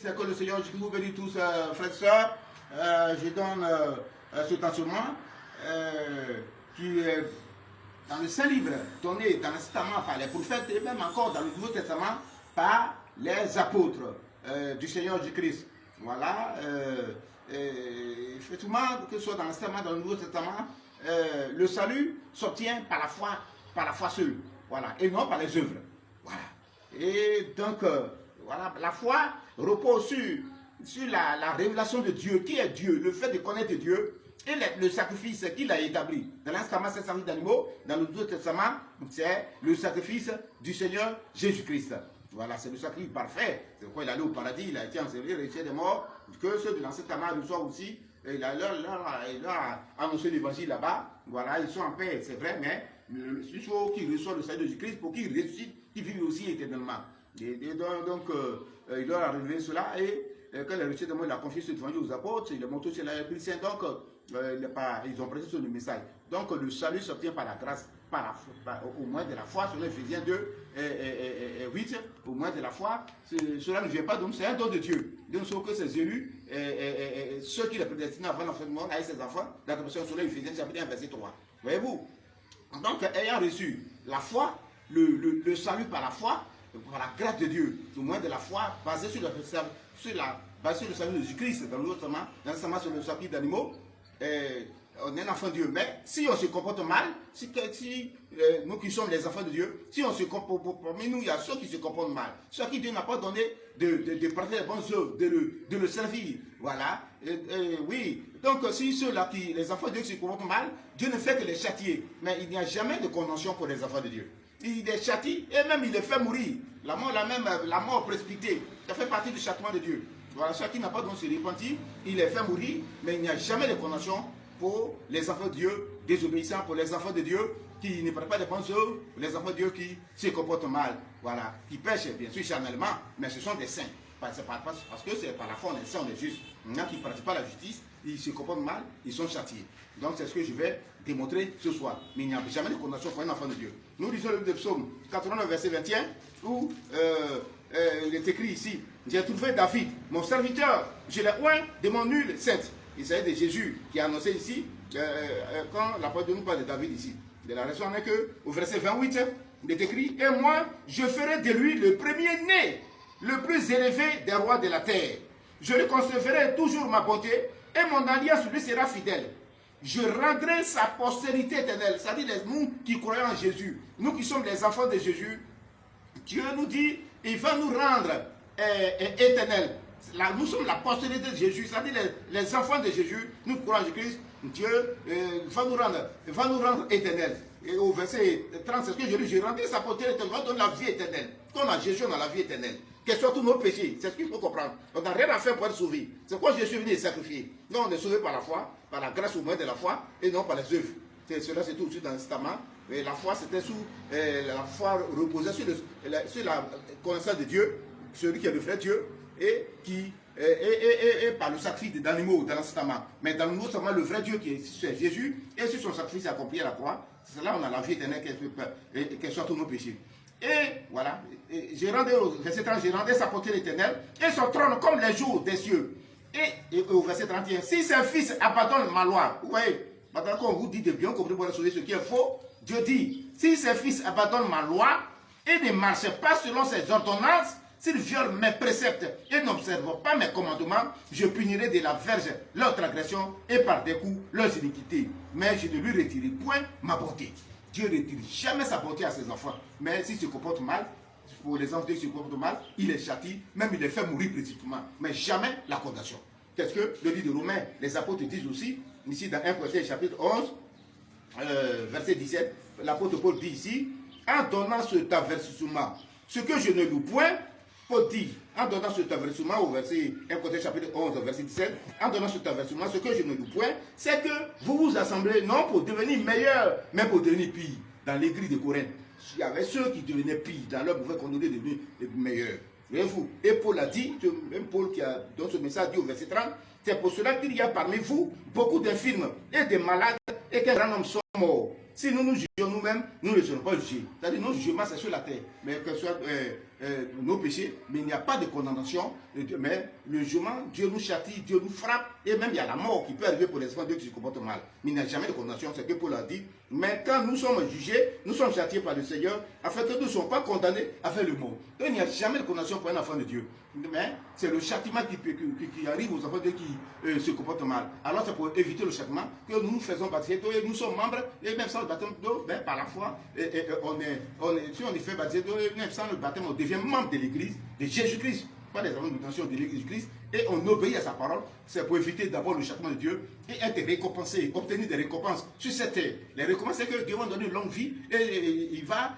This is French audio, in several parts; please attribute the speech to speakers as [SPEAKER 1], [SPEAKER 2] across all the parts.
[SPEAKER 1] C'est que le Seigneur, je vous bénis tous, frères et sœurs. Je donne cet enseignement qui est dans le Saint-Livre, donné dans l'Ancien Testament par les prophètes et même encore dans le Nouveau Testament par les apôtres du Seigneur Jésus-Christ. Voilà. Effectivement, que ce soit dans l'Ancien Testament, dans le Nouveau Testament, le salut s'obtient par la foi seule. Voilà. Et non par les œuvres. Voilà. Et donc, voilà, la foi repose sur la révélation de Dieu, qui est Dieu, le fait de connaître Dieu et le sacrifice qu'il a établi. Dans l'Ancien Testament, c'est le sacrifice d'animaux. Dans le Nouveau Testament, c'est le sacrifice du Seigneur Jésus-Christ. Voilà, c'est le sacrifice parfait. C'est pourquoi il est allé au paradis, il a été enseveli, ressuscité des morts, que ceux de l'Ancien Testament reçoivent aussi. Et il leur a annoncé l'évangile là-bas. Voilà, ils sont en paix, c'est vrai, mais il faut qu'ils reçoivent le salut de Jésus-Christ pour qu'ils ressuscitent, qu'ils vivent aussi éternellement. Et donc, il leur a révélé cela et quand il a reçu de moi, il a confié cet évangile aux apôtres, il a montré sur la Saint, donc ils ont prêté sur le message. Donc le salut s'obtient par la grâce, au moins de la foi, selon Ephésiens 2 et 8, au moins de la foi. Cela ne vient pas donc, c'est un don de Dieu. Donc, sauf que ces élus, ceux qui les prédestinent avant l'enfant du monde, avec ses enfants, l'attention sur Ephésiens chapitre 1, verset 3. Voyez-vous? Donc, ayant reçu la foi, le salut par la foi, par la grâce de Dieu, au moins de la foi, basée sur le salut de Jésus-Christ, dans l'autre Testament, sur le sacrifice d'animaux, on est un enfant de Dieu. Mais si on se comporte mal, si nous qui sommes les enfants de Dieu, si on se comporte, parmi nous, il y a ceux qui se comportent mal, ceux qui Dieu n'a pas donné de pratiquer les bonnes œuvres, de le servir. Voilà. Oui. Donc, si ceux-là, les enfants de Dieu qui se comportent mal, Dieu ne fait que les châtier. Mais il n'y a jamais de condamnation pour les enfants de Dieu. Il les châtie et même il les fait mourir. La mort précipitée, ça fait partie du châtiment de Dieu. Voilà, ceux qui n'a pas donc se repentir, il les fait mourir, mais il n'y a jamais de condamnation pour les enfants de Dieu désobéissants, pour les enfants de Dieu qui ne prennent pas de bonnes œuvres, pour les enfants de Dieu qui se comportent mal, voilà, qui pêchent bien sûr charnellement, mais ce sont des saints. Parce que c'est par la foi on est saint, on est juste. Il y en a qui ne pratiquent pas la justice, ils se comportent mal, ils sont châtiés. Donc c'est ce que je vais démontrer ce soir. Mais il n'y a jamais de condamnation pour un enfant de Dieu. Nous lisons le livre de Psaume 89, verset 21, où il est écrit ici, j'ai trouvé David, mon serviteur, je l'ai oint de mon nul cèdre. Il s'agit de Jésus qui a annoncé ici, quand l'apôtre nous parle de David ici. De la raison est que, au verset 28, il est écrit, et moi, je ferai de lui le premier-né, le plus élevé des rois de la terre. Je lui conserverai toujours ma bonté, et mon alliance lui sera fidèle. Je rendrai sa postérité éternelle. C'est-à-dire nous qui croyons en Jésus, nous qui sommes les enfants de Jésus, Dieu nous dit, il va nous rendre éternels. Nous sommes la postérité de Jésus, c'est-à-dire les enfants de Jésus, nous croyons en Jésus-Christ, Dieu va nous rendre éternels. Et au verset 30, c'est ce que je dis, je rendrai sa postérité éternelle, on donne la vie éternelle. Quand on a Jésus, on a la vie éternelle. Quels soient tous nos péchés, c'est ce qu'il faut comprendre. On n'a rien à faire pour être sauvé. C'est quoi Jésus est venu sacrifier. Non, on est sauvé par la foi, par la grâce au moins de la foi, et non par les œuvres. Cela, c'est tout de suite dans le testament. Et la foi, c'était la foi reposait sur la connaissance de Dieu, celui qui est le vrai Dieu, et par le sacrifice d'animaux dans l'Ancien Testament. Mais dans le Nouveau Testament, le vrai Dieu qui est Jésus, et sur son sacrifice accompli à la croix, c'est là on a la vie éternelle, quels soient tous nos péchés. Et voilà, j'ai rendu au verset 30, j'ai rendu sa portée éternelle et son trône comme les jours des cieux. Et au verset 31, si ses fils abandonnent ma loi, vous voyez, maintenant qu'on vous dit de bien compris pour sauver ce qui est faux, Dieu dit, si ses fils abandonnent ma loi et ne marchent pas selon ses ordonnances, s'ils violent mes préceptes et n'observent pas mes commandements, je punirai de la verge leur transgression et par des coups leurs iniquités. Mais je ne lui retirerai point ma bonté. Dieu ne retire jamais sa bonté à ses enfants. Mais s'ils se comportent mal, pour les enfants qui se comportent mal, il les châtie, même il les fait mourir précipitamment. Mais jamais la condamnation. Qu'est-ce que le livre de Romains, les apôtres disent aussi, ici dans 1 Corinthiens chapitre 11, verset 17, l'apôtre Paul dit ici, en donnant cet avertissement, ce que je ne loue point, Paul dit, en donnant cet avertissement au verset 1 Corinthiens chapitre 11, verset 17, en donnant cet avertissement, ce que je ne loue point, c'est que vous vous assemblez non pour devenir meilleurs, mais pour devenir pires. Dans l'église de Corinthe, il y avait ceux qui devenaient pires, dans leur mauvais conduite devenaient meilleurs. Voyez-vous? Et Paul a dit, même Paul qui a dans ce message dit au verset 30, c'est pour cela qu'il y a parmi vous beaucoup d'infirmes et de malades et qu'un grand nombre sont morts. Si nous nous jugeons nous-mêmes, nous ne serons pas jugés. C'est-à-dire, nos jugements, c'est sur la terre. Mais que ce soit nos péchés, mais il n'y a pas de condamnation. Mais le jugement, Dieu nous châtie, Dieu nous frappe, et même il y a la mort qui peut arriver pour les enfants de Dieu qui se comportent mal. Mais il n'y a jamais de condamnation, c'est que Paul a dit. Mais quand nous sommes jugés, nous sommes châtiés par le Seigneur, afin que nous ne soyons pas condamnés à faire le mal. Donc il n'y a jamais de condamnation pour un enfant de Dieu. Mais c'est le châtiment qui arrive aux enfants de Dieu qui se comportent mal. Alors c'est pour éviter le châtiment que nous nous faisons baptiser. Nous sommes membres, et même sans le baptême d'eau, ben, par la foi, si on est fait baptiser d'eau, même sans le baptême, on devient membre de l'Église, de Jésus-Christ. Pas des enfants de l'Église de Christ, et on obéit à sa parole. C'est pour éviter d'abord le châtiment de Dieu et être récompensé, obtenir des récompenses sur cette terre. Les récompenses, c'est que Dieu va nous donner une longue vie et il va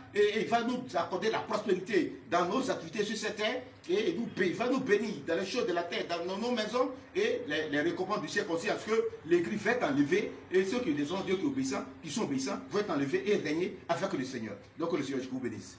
[SPEAKER 1] nous accorder la prospérité dans nos activités sur cette terre et il va nous bénir dans les choses de la terre, dans nos maisons, et les récompenses du ciel aussi à ce que l'Église va être enlevée et ceux qui les ont Dieu qui sont obéissants vont être enlevés et régner avec le Seigneur. Donc le Seigneur, je vous bénisse.